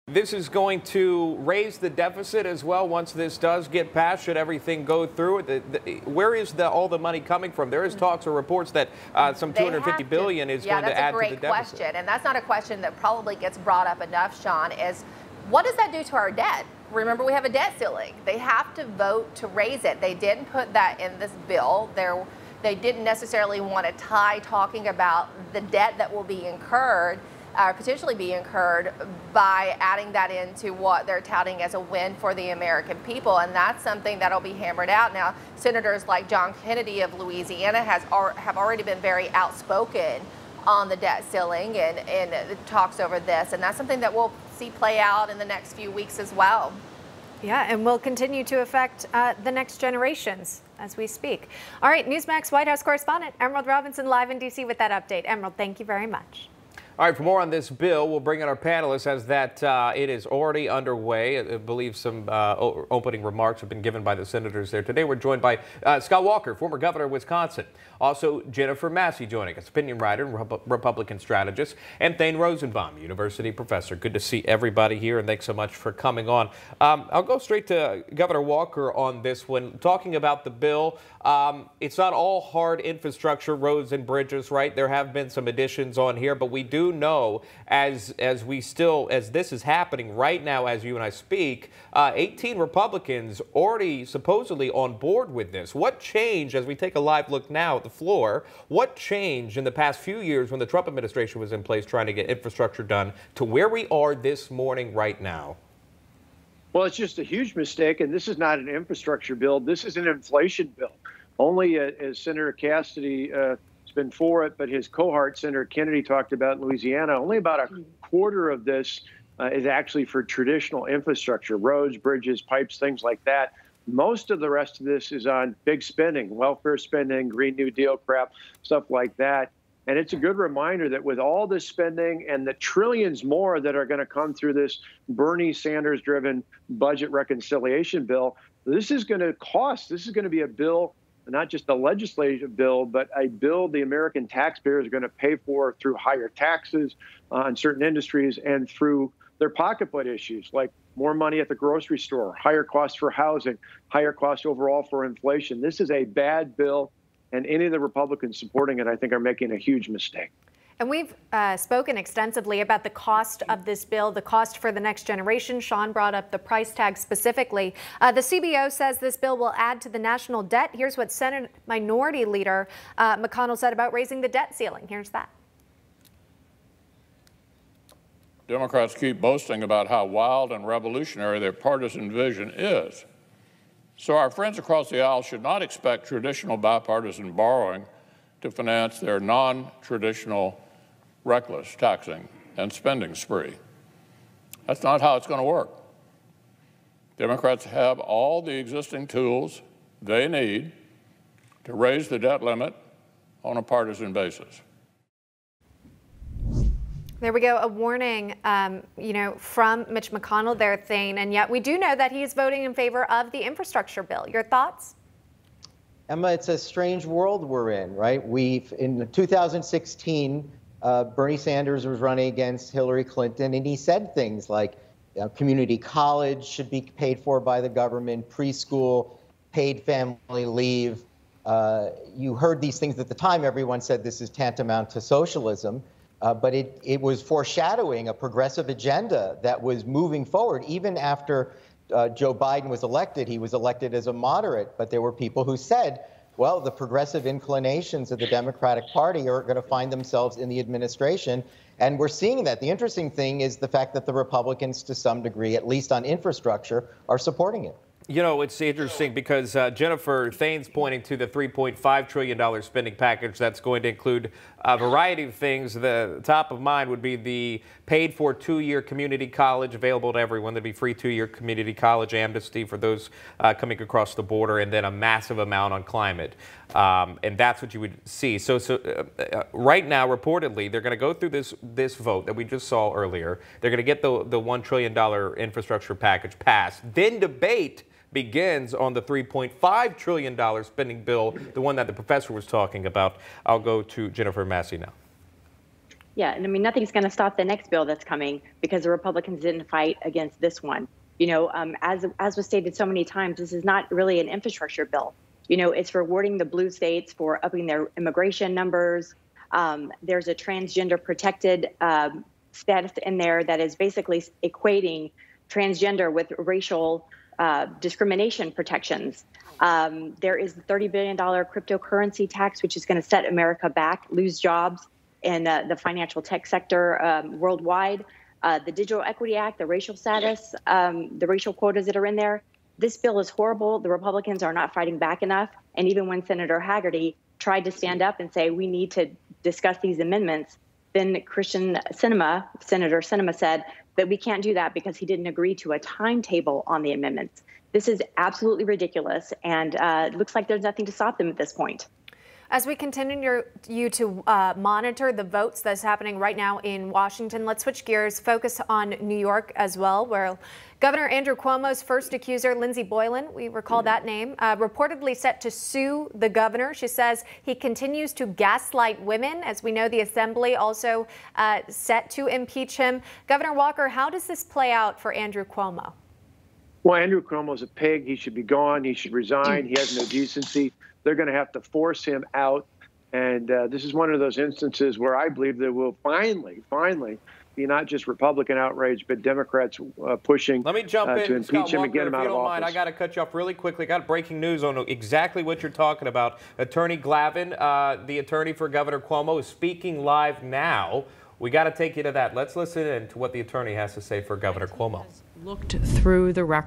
This is going to raise the deficit as well once this does get passed, should everything go through. Where is all the money coming from? There is talks or reports that some $250 billion is going to add to the deficit. Yeah, that's a great question, and that's not a question that probably gets brought up enough, Sean, is what does that do to our debt? Remember, we have a debt ceiling. They have to vote to raise it. They didn't put that in this bill. They didn't necessarily want to tie talking about the debt that will be incurred, potentially be incurred, by adding that into what they're touting as a win for the American people. And that's something that'll be hammered out. Now, senators like John Kennedy of Louisiana have already been very outspoken on the debt ceiling and talks over this. And that's something that we'll see play out in the next few weeks as well. Yeah, and will continue to affect the next generations as we speak. All right, Newsmax White House correspondent Emerald Robinson live in D.C. with that update. Emerald, thank you very much. All right, for more on this bill, we'll bring in our panelists as that it is already underway. I believe some opening remarks have been given by the senators there. Today we're joined by Scott Walker, former governor of Wisconsin. Also, Jennifer Massey joining us, opinion writer and Republican strategist, and Thane Rosenbaum, university professor. Good to see everybody here, and thanks so much for coming on. I'll go straight to Governor Walker on this one. Talking about the bill, it's not all hard infrastructure, roads and bridges, right? There have been some additions on here, but we do know as this is happening right now as you and I speak, 18 Republicans already supposedly on board with this. What changed as we take a live look now at the floor? What changed in the past few years when the Trump administration was in place trying to get infrastructure done to where we are this morning right now? Well, it's just a huge mistake, and this is not an infrastructure bill. This is an inflation bill. Only as Senator Cassidy has been for it, but his cohort, Senator Kennedy, talked about in Louisiana, only about a quarter of this is actually for traditional infrastructure, roads, bridges, pipes, things like that. Most of the rest of this is on big spending, welfare spending, Green New Deal crap, stuff like that. And it's a good reminder that with all this spending and the trillions more that are going to come through this Bernie Sanders-driven budget reconciliation bill, this is going to cost. This is going to be a bill, not just a legislative bill, but a bill the American taxpayers are going to pay for through higher taxes on certain industries and through their pocketbook issues like more money at the grocery store, higher costs for housing, higher costs overall for inflation. This is a bad bill, and any of the Republicans supporting it, I think, are making a huge mistake. And we've spoken extensively about the cost of this bill, the cost for the next generation. Sean brought up the price tag specifically. The CBO says this bill will add to the national debt. Here's what Senate Minority Leader McConnell said about raising the debt ceiling. Here's that. Democrats keep boasting about how wild and revolutionary their partisan vision is. So our friends across the aisle should not expect traditional bipartisan borrowing to finance their non-traditional reckless taxing and spending spree. That's not how it's going to work. Democrats have all the existing tools they need to raise the debt limit on a partisan basis. There we go, a warning, from Mitch McConnell there, Thane, and yet we do know that he is voting in favor of the infrastructure bill. Your thoughts? Emma, it's a strange world we're in, right? In 2016, Bernie Sanders was running against Hillary Clinton, and he said things like community college should be paid for by the government, preschool, paid family leave. You heard these things at the time. Everyone said this is tantamount to socialism. But it was foreshadowing a progressive agenda that was moving forward. Even after Joe Biden was elected, he was elected as a moderate. But there were people who said, well, the progressive inclinations of the Democratic Party are going to find themselves in the administration. And we're seeing that. The interesting thing is the fact that the Republicans, to some degree, at least on infrastructure, are supporting it. You know, it's interesting because Jennifer, Thane's pointing to the $3.5 trillion spending package that's going to include a variety of things. The top of mind would be the paid for 2-year community college available to everyone. There'd be free 2-year community college amnesty for those coming across the border, and then a massive amount on climate. And that's what you would see. So right now, reportedly, they're going to go through this vote that we just saw earlier. They're going to get the $1 trillion infrastructure package passed, then debate begins on the $3.5 trillion spending bill, the one that the professor was talking about. I'll go to Jennifer Massey now. Yeah, and I mean, nothing's going to stop the next bill that's coming because the Republicans didn't fight against this one. You know, as was stated so many times, this is not really an infrastructure bill. You know, it's rewarding the blue states for upping their immigration numbers. There's a transgender protected status in there that is basically equating transgender with racial discrimination protections. There is the $30 billion cryptocurrency tax, which is going to set America back, lose jobs in the financial tech sector worldwide. The Digital Equity Act, the racial status, the racial quotas that are in there. This bill is horrible. The Republicans are not fighting back enough. And even when Senator Haggerty tried to stand up and say, we need to discuss these amendments, then Senator Sinema said that we can't do that because he didn't agree to a timetable on the amendments. This is absolutely ridiculous, and it looks like there's nothing to stop them at this point. As we continue to monitor the votes that's happening right now in Washington, let's switch gears, focus on New York as well, where Governor Andrew Cuomo's first accuser, Lindsey Boylan, we recall that name, reportedly set to sue the governor. She says he continues to gaslight women. As we know, the Assembly also set to impeach him. Governor Walker, how does this play out for Andrew Cuomo? Well, Andrew Cuomo's a pig. He should be gone. He should resign. He has no decency. They're going to have to force him out. And this is one of those instances where I believe there will finally be not just Republican outrage, but Democrats pushing Let me jump in, to impeach him and get him out of office. Mind, I got to cut you off really quickly. Got breaking news on exactly what you're talking about. Attorney Glavin, the attorney for Governor Cuomo, is speaking live now. We got to take you to that. Let's listen in to what the attorney has to say for Governor Cuomo. Looked through the record.